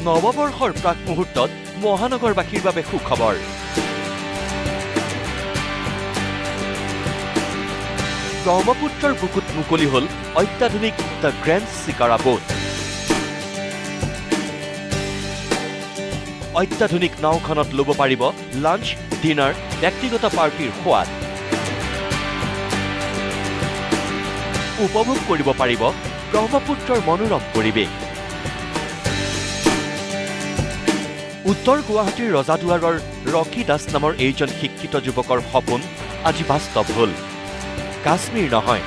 নৱবৰ্ষৰ প্ৰাক মুহূৰ্তত মহানগৰবাসীৰ বাবে সুখবৰ। ব্ৰহ্মপুত্ৰৰ বুকুত মুকলি হ'ল অত্যাধুনিক দ্য গ্ৰেণ্ড চিকাৰা বোট। অত্যাধুনিক নাওখনত ল'ব পাৰিব লাঞ্চ, ডিনাৰ, ব্যক্তিগত পাৰ্টিৰ সোৱাদ। উপভোগ কৰিব পাৰিব ব্ৰহ্মপুত্ৰৰ মনোৰম পৰিৱেশ। উত্তৰ গুৱাহাটীৰ ৰজাদুৱাৰৰ ৰকী দাস নামৰ এইজন শিক্ষিত যুৱকৰ সপোন আজি বাস্তৱ হ'ল। কাশ্মীৰ নহয়,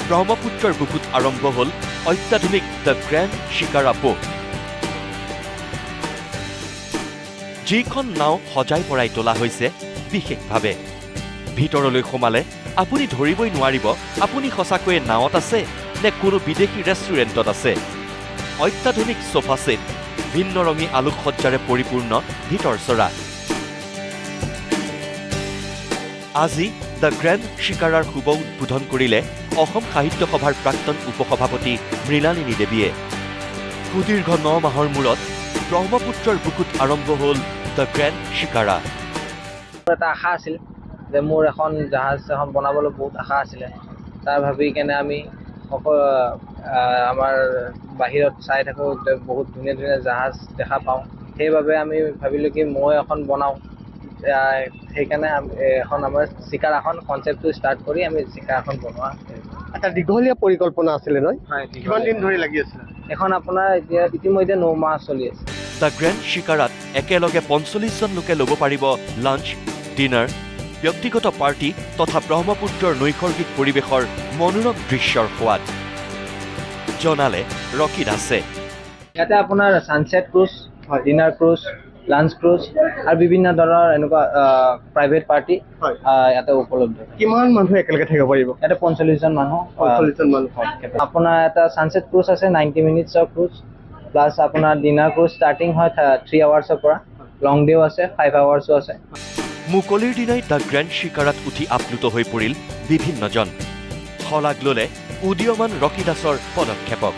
ব্ৰহ্মপুত্ৰৰ বুকুত আৰম্ভ হ'ল অত্যাধুনিক দ্য গ্ৰেণ্ড চিকাৰা বোট। যিখন নাও সজাই পৰাই তোলা হৈছে বিশেষভাৱে। ভিতৰলৈ সোমালে আপুনি ধৰিবই নোৱাৰিব আপুনি সঁচাকৈয়ে নাৱত আছে নে কোনো বিদেশী ৰেষ্টুৰেণ্টত আছে। অত্যাধুনিক সোফা ছেট, ভিন্ন ৰঙী আলোকসজ্জাৰে পৰিপূৰ্ণ ভিতৰ চৰা। আজি দ্য গ্ৰেণ্ড চিকাৰাৰ শুভ উদ্বোধন কৰিলে অসম সাহিত্য সভাৰ প্ৰাক্তন উপসভাপতি মৃণালিনী দেৱীয়ে। সুদীৰ্ঘ 9 মাহৰ মূৰত ব্ৰহ্মপুত্ৰৰ বুকুত আৰম্ভ হ'ল দ্য গ্ৰেণ্ড চিকাৰা। এটা আশা আছিল যে মোৰ এখন জাহাজ এখন বনাবলৈ বহুত আশা আছিলে। তাৰ ভাবি কেনে আমি আমাৰ বাহিৰত চাই থাকোঁ, বহুত ধুনীয়া ধুনীয়া জাহাজ দেখা পাওঁ। সেইবাবে আমি ভাবিলোঁ কি মই এখন বনাওঁ। সেইকাৰণে এখন আমাৰ চিকাৰাখন কনচেপ্টটো ষ্টাৰ্ট কৰি আমি চিকাৰাখন বনোৱা। এটা দীঘলীয়া পৰিকল্পনা আছিলে নহয়? হয়। কিমান দিন ধৰি লাগি আছিলে? এখন আপোনাৰ এতিয়া ইতিমধ্যে 9 মাহ চলি আছে। দ্য গ্ৰেণ্ড চিকাৰাত একেলগে 45জন লোকে ল'ব পাৰিব লাঞ্চ, ডিনাৰ, ব্যক্তিগত পাৰ্টি তথা ব্ৰহ্মপুত্ৰৰ নৈসৰ্গিক পৰিৱেশৰ মনোৰম দৃশ্যৰ সোৱাদ। জনালে ৰকী দাসে। ইয়াতে আপোনাৰ sunset cruise, dinner cruise, lunch cruise আৰু বিভিন্ন ধৰণৰ এনেকুৱা প্ৰাইভেট পাৰ্টি ইয়াতে উপলব্ধ। কিমান মানুহ একেলগে থাকিব পাৰিব? ইয়াতে 45জন মানুহ। 45জন মানুহ। আপোনাৰ এটা ছানছেট ক্ৰুজ আছে 90 মিনিটছৰ ক্ৰুজ, প্লাছ আপোনাৰ ডিনাৰ ক্ৰুজ ষ্টাৰ্টিং হয় 3 আৱাৰ্ছৰ পৰা, লং ডেও আছে 5 আৱাৰ্ছো আছে। মুকলিৰ দিনাই দ্য গ্ৰেণ্ড চিকাৰাত উঠি আপ্লুত হৈ পৰিল বিভিন্নজন। শলাগ ল'লে উদীয়মান ৰকী দাসৰ পদক্ষেপক।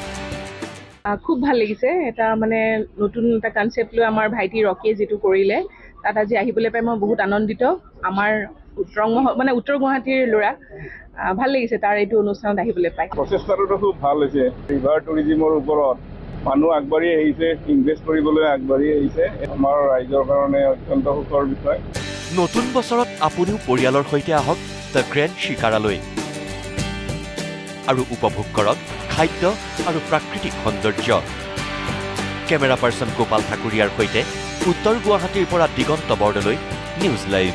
খুব ভাল লাগিছে। এটা মানে নতুন এটা কনচেপ্ট লৈ আমাৰ ভাইটি ৰকীয়ে যিটো কৰিলে, তাত আজি আহিবলৈ পাই মই বহুত আনন্দিত। আমাৰ উত্তৰ গুৱাহাটীৰ ল'ৰা, ভাল লাগিছে তাৰ এইটো অনুষ্ঠানত আহিবলৈ পাই। প্ৰচেষ্টাটোতো খুব ভাল হৈছে। ৰিভাৰ টুৰিজিমৰ ওপৰত মানুহ আগবাঢ়ি আহিছে, ইনভেষ্ট কৰিবলৈ আগবাঢ়ি আহিছে। আমাৰ ৰাইজৰ কাৰণে অত্যন্ত সুখৰ বিষয়। নতুন বছৰত আপুনিও পৰিয়ালৰ সৈতে আহক দ্য গ্ৰেণ্ড চিকাৰালৈ আৰু উপভোগ কৰক খাদ্য আৰু প্ৰাকৃতিক সৌন্দৰ্য। কেমেৰা পাৰ্চন গোপাল ঠাকুৰীয়াৰ সৈতে উত্তৰ গুৱাহাটীৰ পৰা দিগন্ত বৰদলৈ, নিউজ লাইভ।